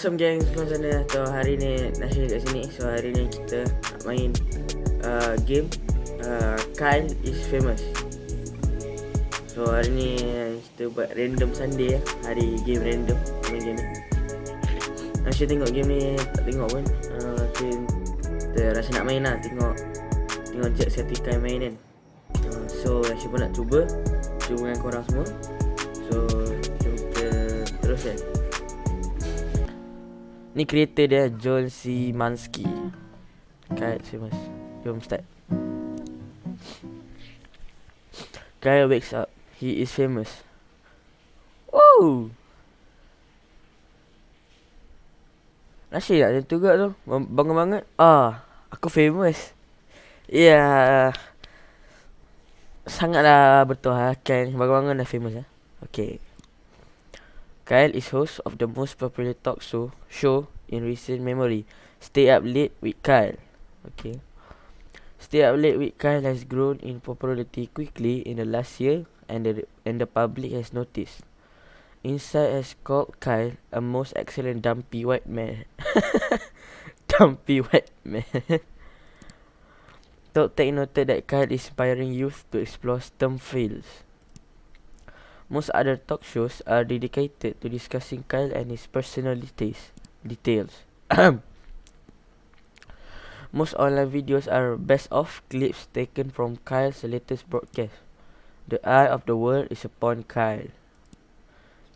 Awesome gang semua sana. So hari ni nashenD kat sini. So hari ni kita nak main game Kyle is famous. So hari ni kita buat random Sunday lah. Hari game random main game ni. nashenD tengok game ni tak tengok pun. Kita rasa nak main lah. Tengok cek siapa Kyle main kan. So nashenD pun nak cuba dengan korang semua. So jom kita terus kan. Ni creator dia John C. Mansky. Kyle famous. Jom start. Kyle wakes up. He is famous. Woo! nashenD tak macam tu juga tu. Bangun-bangun. Aku famous. Ya yeah. Sangatlah betul lah. Kyle bangun-bangun dah famous lah. Okay. Kyle is host of the most popular talk show in recent memory, Stay Up Late with Kyle. Okay. Stay Up Late with Kyle has grown in popularity quickly in the last year, and the public has noticed. Inside has called Kyle a most excellent dumpy white man. Dumpy white man. Talk Tech noted that Kyle is inspiring youth to explore STEM fields. Most other talk shows are dedicated to discussing Kyle and his personal details. Most online videos are best of clips taken from Kyle's latest broadcast. The eye of the world is upon Kyle.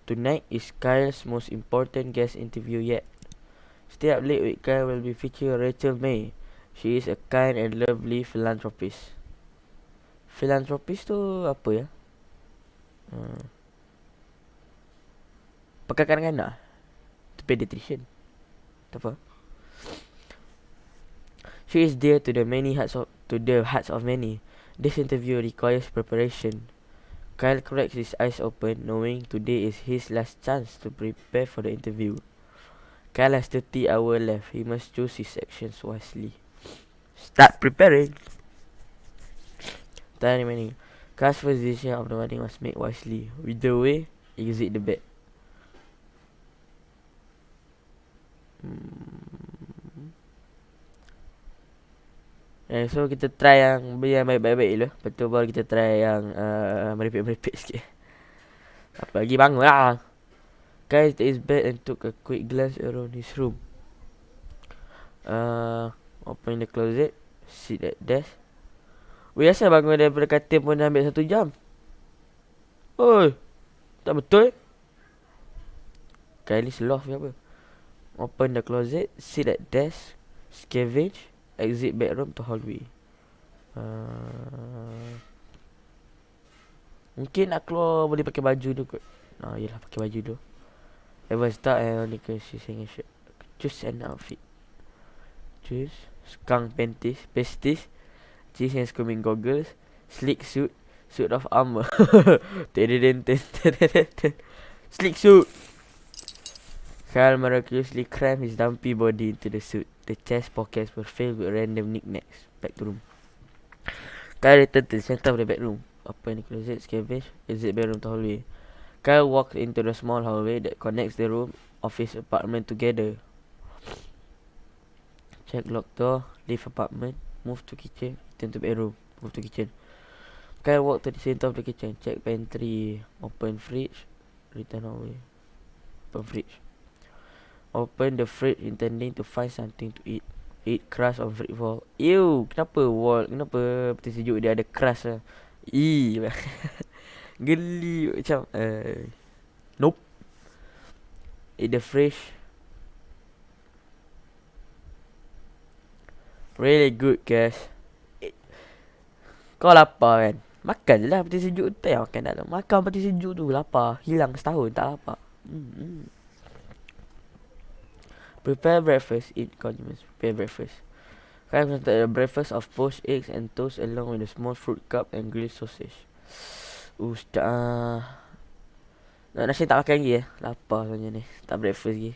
Tonight is Kyle's most important guest interview yet. Stay Up Late with Kyle will be featuring Rachel May. She is a kind and lovely philanthropist. Philanthropist tu apa ya? Pakai kanak-kanak tu pediatrician. Tak apa. She is dear to the hearts of many. This interview requires preparation. Kyle cracks his eyes open, knowing today is his last chance to prepare for the interview. Kyle has 30 hours left. He must choose his actions wisely. Start preparing. Time remaining. Kyle's first decision of the morning was made wisely. With the way, exit the bed. So kita try yang baik-baik dulu. Lepas tu baru kita try yang merepek-merepek sikit. Apa lagi bangun lah. Kyle to his bed and took a quick glance around his room. Open the closet. Sit at desk. Biasa bangun daripada katil pun dah ambil 1 jam. Oi, tak betul. Kyle ni sloth ke apa. Open the closet. Sit at desk. Scavenge. Exit bedroom to hallway. Mungkin nak keluar boleh pakai baju tu kot. Yelah pakai baju tu. Ever start and only she's hanging shirt. Choose an outfit. Choose skunk panties, pasties, jeans and swimming goggles, sleek suit, suit of armor. Sleek suit. Kyle miraculously crammed his dumpy body into the suit. The chest pockets were filled with random knickknacks. Back to room. Kyle returned to the center of the bedroom. Open the closet, scavenge, exit bedroom to hallway. Kyle walked into the small hallway that connects the room of his apartment together. Check lock door, leave apartment, move to kitchen, return to bedroom, move to kitchen. Kyle walked to the center of the kitchen, check pantry, open fridge, return hallway. Open fridge. Open the fridge intending to find something to eat. Eat crust on fridge wall. Ew, kenapa peti sejuk dia ada crust lah. Geli macam nope. Eat the fridge. Really good guys. Kau lapar kan? Makan je lah peti sejuk tu. Tak payah makan dalam. Makan peti sejuk tu. Lapar. Hilang setahun tak lapar. Prepare breakfast. Eat condiments. Prepare breakfast. Kyle presented a breakfast of poached eggs and toast along with a small fruit cup and grilled sausage. Ustaz. nashenD tak makan lagi lapar sebenarnya ni. Tak breakfast lagi.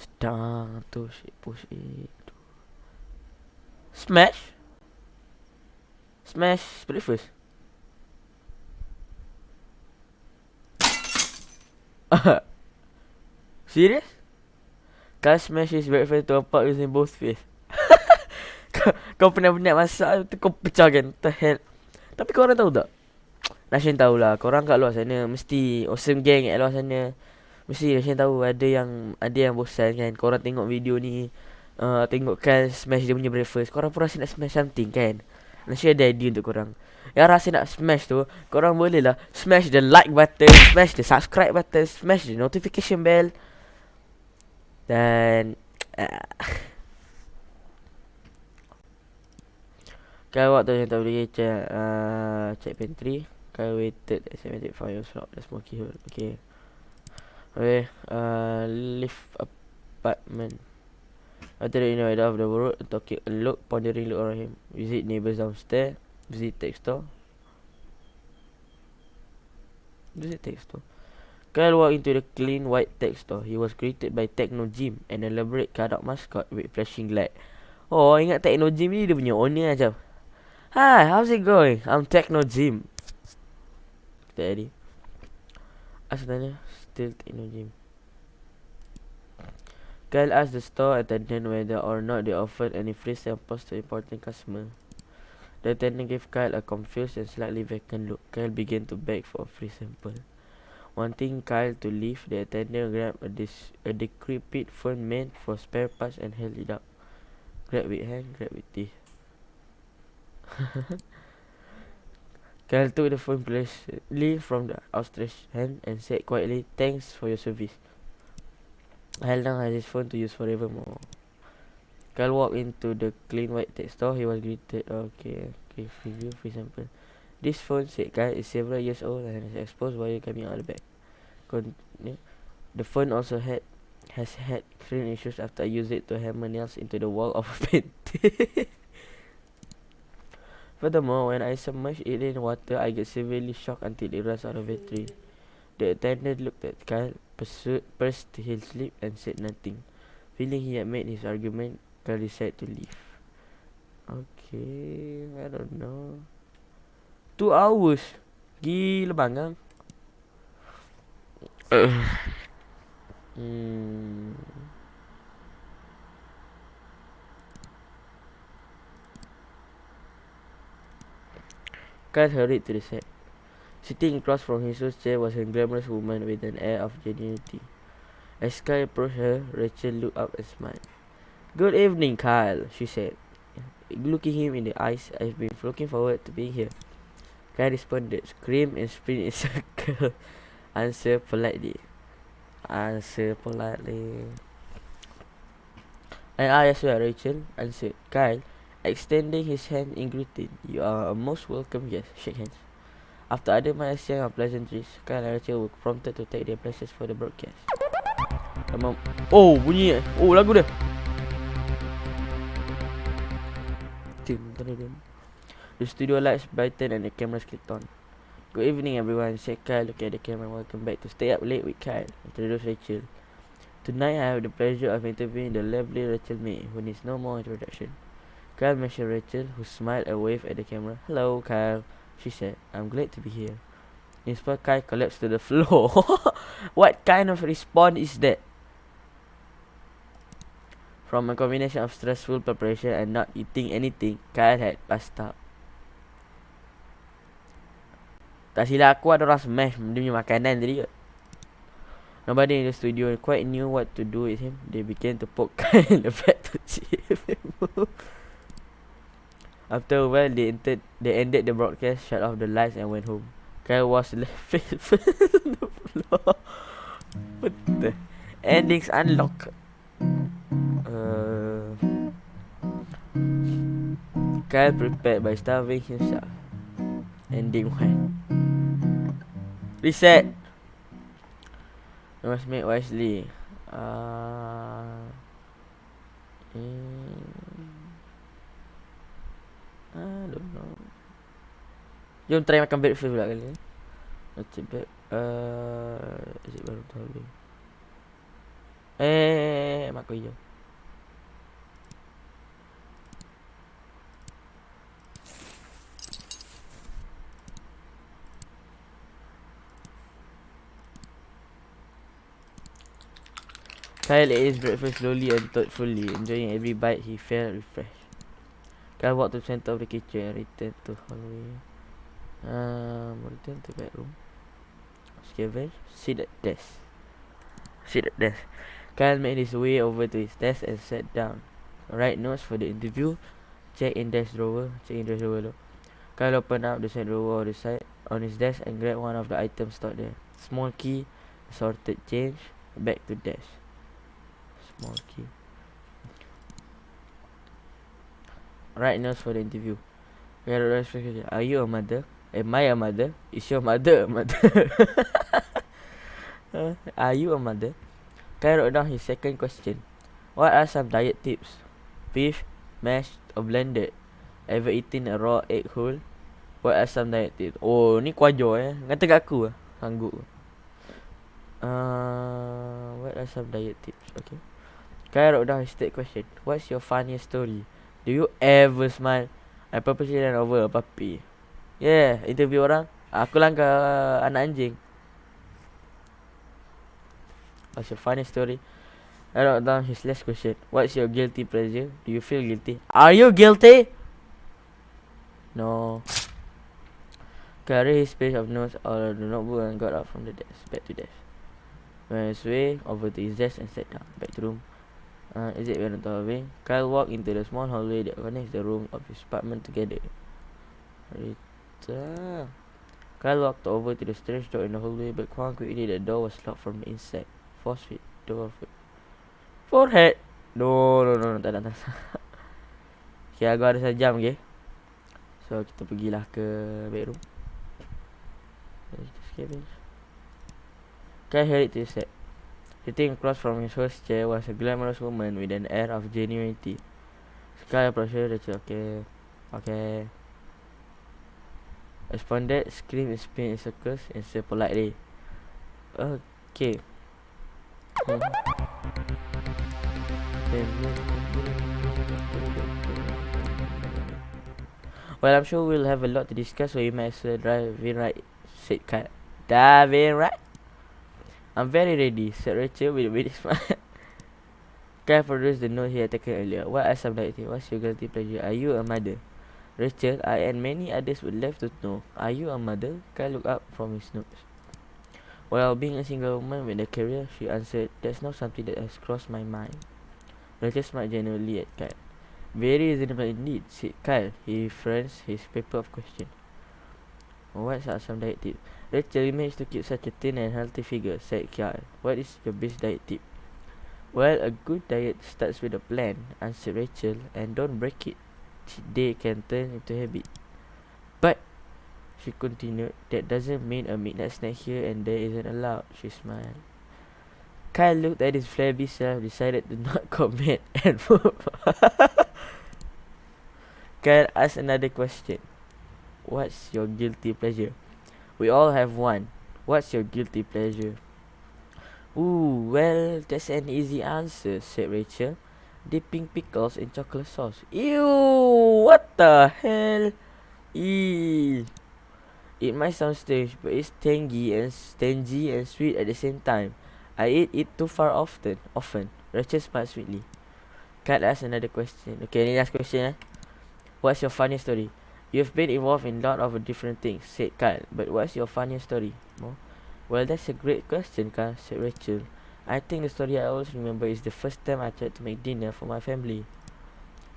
Sedang toast poached egg. Smash breakfast. Serious? Kyle smash his breakfast to a pot using both fists. Kau pernah masak tu kau pecahkan. What the hell? Tapi korang tahu tak? nashenD tahulah. Korang kat luar sana mesti awesome gang kat luar sana. Mesti nashenD tahu ada yang bosan kan. Korang tengok video ni, tengok Kyle smash dia punya breakfast. Korang pun rasa nak smash something kan. nashenD ada idea untuk korang. Yang rasa nak smash tu, korang boleh lah smash the like button, smash the subscribe button, smash the notification bell. Dan Kyle waktu yang tak boleh check pantry. Kyle waited as I waited for your slot the smoky hole. Okay. Okay, leave apartment. After that, Adalah of the road, talking a look, pondering look around him. Visit neighbors downstairs. Visit tech store. Kyle walked into the clean white tech store. He was greeted by Techno Jim, an elaborate cutout mascot with flashing light. Oh, ingat Techno Jim ni dia punya owner macam. Hi, how's it going? I'm Techno Jim. Kita Eddie. Asalnya still Techno Jim. Kyle asked the store attendant whether or not they offered any free samples to important customers. The attendant gave Kyle a confused and slightly vacant look. Kyle began to beg for a free sample. Wanting Kyle to leave, the attendant grabbed a decrepit phone meant for spare parts and held it up. Grab with hand, grab with teeth. Kyle took the phone politely from the outstretched hand and said quietly, "Thanks for your service." Kyle now has his phone to use forevermore. Kyle walked into the clean white tech store. He was greeted. Okay, free sample. This phone, said Kyle, is several years old and has exposed wire coming out of the back. The phone also has had screen issues after I used it to hammer nails into the wall of a painting. Furthermore, when I submerge it in water, I get severely shocked until it runs out of battery. The attendant looked at Kyle, pursed his lips, and said nothing. Feeling he had made his argument, Kyle decided to leave. Okay, I don't know. 2 hours. Gila bangang. Kyle hurried to the set. Sitting across from his chair was a glamorous woman with an air of genuinity. As Kyle approached her, Rachel looked up and smiled. "Good evening, Kyle," she said. Looking him in the eyes, "I've been looking forward to being here." Kyle responded, "Scream and spin in circle." Answer politely. And yes, sir, Rachel answered. Kyle, extending his hand in greeting. "You are a most welcome guest." Shake hands. After other exchange of pleasantries, Kyle and Rachel were prompted to take their places for the broadcast. Oh, bunyi oh, lagu dia. The studio lights brightened and the cameras clicked on. "Good evening, everyone," said Kyle, looking at the camera. "Welcome back to Stay Up Late with Kyle," introduced Rachel. "Tonight I have the pleasure of interviewing the lovely Rachel May, who needs no more introduction." Kyle mentioned Rachel, who smiled and waved at the camera. "Hello, Kyle," she said. "I'm glad to be here." Inspired, Kyle collapsed to the floor. What kind of response is that? From a combination of stressful preparation and not eating anything, Kyle had passed out. Tak silap aku ada orang smash dia punya makanan tadi ke? Nobody in the studio quite knew what to do with him. They began to poke Kyle in the back to see if he moved. After a while, they ended the broadcast, shut off the lights, and went home. Kyle was left face first on the floor. What the? Endings unlocked. Kyle prepared by starving himself. Ending 1. Reset. You must make wisely. I don't know. Jom try makan breakfast pula kali ni. Let's back. Is it baru tahu? Mak kau hijau. Kyle ate his breakfast slowly and thoughtfully, enjoying every bite. He felt refreshed. Kyle walked to the center of the kitchen and returned to hallway. Return to bedroom. Scavenge. Sit at desk. Kyle made his way over to his desk and sat down. Write notes for the interview. Check in desk drawer. Kyle opened up the side drawer on his desk and grabbed one of the items stored there. Small key, assorted change. Back to desk. Small key. Write notes for the interview. Are you a mother? Am I a mother? Is your mother a mother? Are you a mother? Kyle wrote down his second question. What are some diet tips? Beef, mashed or blended? Ever eaten a raw egg whole? What are some diet tips? Oh, ni kuajar Kata kat aku sanggup. What are some diet tips? Okay. Kyle wrote down his third question. What's your funniest story? Do you ever smile? I purposely ran over a puppy. Yeah, interview orang. Aku langgar anak anjing. What's your funniest story? I wrote down his last question. What's your guilty pleasure? Do you feel guilty? Are you guilty? No. Carry his page of notes out of the notebook and got up from the desk. Back to desk. Went his way over to his desk and sat down. Back to room. Exit went into the hallway. Kyle walked into the small hallway that connects the room of his apartment together. Kyle walked over to the strange door in the hallway, but found quickly the door was locked from the inside. Force fit. Door fit. Forehead. No, tak nak. Okay, aku ada sejam, okay. So, kita pergilah ke bedroom. Kyle hurried to his set. Sitting across from his host chair was a glamorous woman with an air of genuinity. Kyle approached her. Okay. Responded, screamed and spin in circles, and said politely, okay. Well, I'm sure we'll have a lot to discuss, so you might as well drive in right, said Kyle. Dive in right? I'm very ready, said Rachel with a big smile. Kyle produced the note he had taken earlier. What are some diet tips? What's your guilty pleasure? Are you a mother? Rachel, I and many others would love to know. Are you a mother? Kyle looked up from his notes. Well, being a single woman with a career, she answered, that's not something that has crossed my mind. Rachel smiled genuinely at Kyle. Very reasonable indeed, said Kyle. He furnished his paper of questions. What are some diet tips? Rachel, you managed to keep such a thin and healthy figure, said Kyle. What is your best diet tip? Well, a good diet starts with a plan, answered Rachel, and don't break it. They can turn into habit. But, she continued, that doesn't mean a midnight snack here and there isn't allowed. She smiled. Kyle looked at his flabby self, decided to not comment, and moved. Kyle asked another question. What's your guilty pleasure? We all have one. What's your guilty pleasure? Ooh, well, that's an easy answer, said Rachel. Dipping pickles in chocolate sauce. Ew, what the hell? Ew. It might sound strange, but it's tangy and sweet at the same time. I eat it too far often. Rachel smiled sweetly. Kyle asked another question. Okay, last question. What's your funniest story? You've been involved in a lot of different things, said Kyle. But what's your funniest story? Well, that's a great question, Kyle, said Rachel. I think the story I always remember is the first time I tried to make dinner for my family.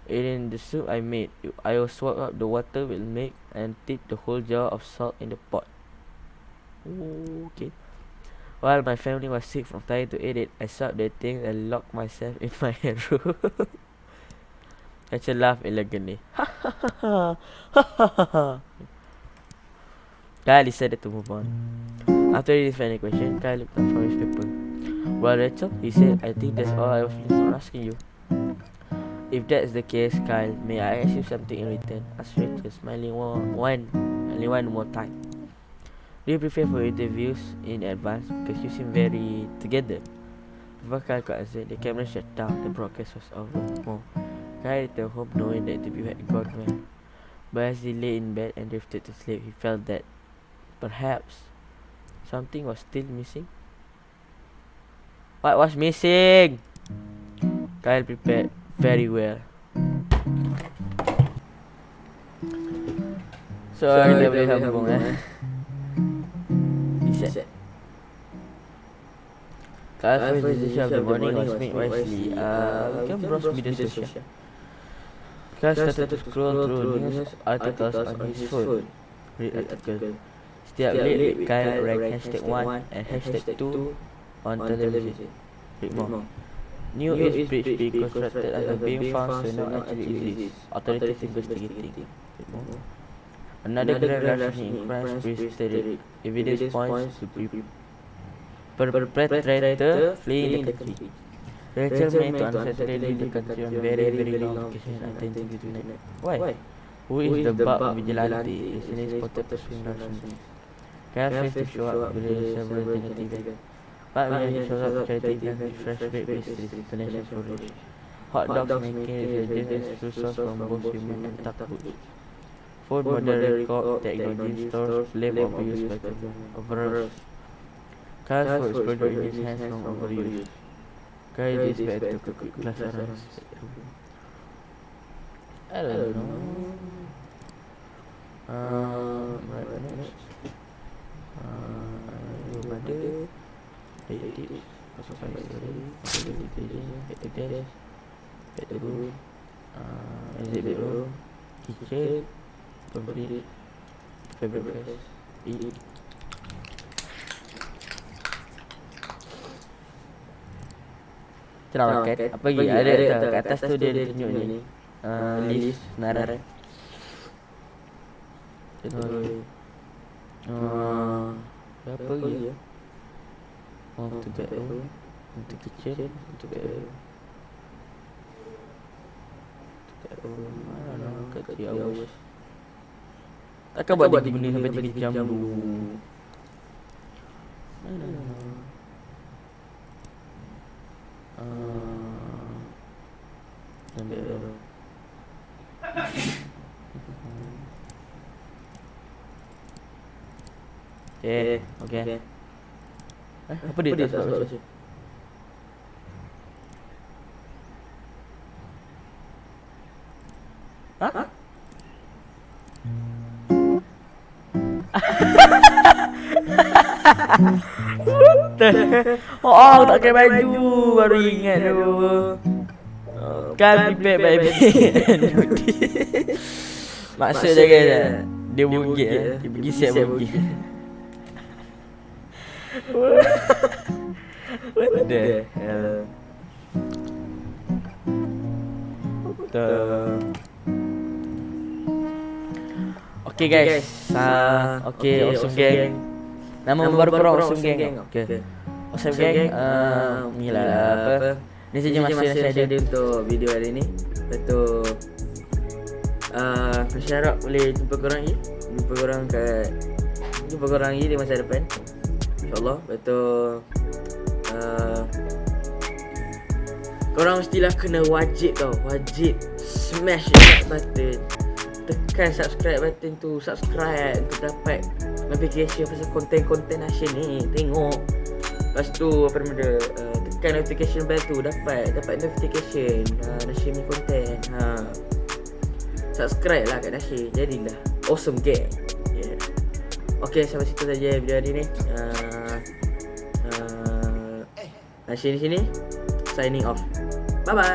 In the soup I made, I swapped up the water with milk and tipped the whole jar of salt in the pot. Okay. While my family was sick from trying to eat it, I stopped the thing and locked myself in my room. Rachel laughed elegantly. Kyle decided to move on. After reading his final question, Kyle looked up from his paper. Well, Rachel, he said, I think that's all I was asking you. If that's the case, Kyle, may I ask you something in return? Asked Rachel, smiling one more time. Do you prepare for interviews in advance? Because you seem very together. Before Kyle could answer, the camera shut down. The broadcast was over. Kyle returned home knowing the interview had gone well. But as he lay in bed and drifted to sleep, he felt that perhaps something was still missing. What was missing? Kyle prepared very well. So kita boleh sambung Reset. Kyle's first decision of the morning was made wisely. We can browse media social. Kyle started to scroll through news articles on his phone. Read article. Setiap late, Kyle rank #1 and #2 on television. Read more. New Age bridge being constructed after being found so not actually exists. Authorities investigating. Read more. Another grand larceny in France prehistoric. Evidence points to perpetrator fleeing the country. Rachel made to unsettlingly the country on very long vacation and attempting to tonight. Why? Who is the bug vigilante? Recently spotted pursuing larceny. Kyle fails to show up with several alternatives. But when he shows up, charity plans with fresh baked pastries, international storage. Hot dogs making resurgence exclusive from both human and duck food. Food model record technology stores blame overuse by overalls. Kyle's food is product in his hands from overuse. Kyle is back to cook class around. I don't know. Right next. Mother. Take tips. Masuk file story. Masuk detergent. Back to desk. Back to room. Exit bedroom. Kitchen. Complete. Favorite breakfast. Eat. Cerah kan? Apa lagi? Ada kat atas tu dia tunjuk ni. List senarai. Apa lagi ya? Untuk bedroom, untuk kitchen, untuk bedroom. Mana nak kat 3 hours. Takkan buat dia benda sampai 3 jam dulu. Bedroom. Okay. Apa dia tak sebab baca? Hah? Oh, tak pakai baju. Baru ingat tu. Kan prepare baby. Maksud dia kata dia bugit dia pergi siap bugit. What the hell? Okay guys. Okay, awesome gang. Nama baru korang awesome gang. Okay. Awesome gang. Ni lah apa? Ni saja masa yang saya ada untuk video hari ni. Betul. Saya harap boleh jumpa korang lagi. Jumpa korang lagi di masa depan. InsyaAllah. Betul. Korang mestilah kena wajib smash like button, tekan subscribe button tu, subscribe untuk dapat notification pasal konten-konten nashenD ni. Tengok. Lepas tu apa nama dia, tekan notification bell tu, dapat notification nashenD ni konten. Subscribe lah kat nashenD, jadilah awesome gang. Okay, sampai situ saja video hari ni. nashenD di sini signing off. Bye bye.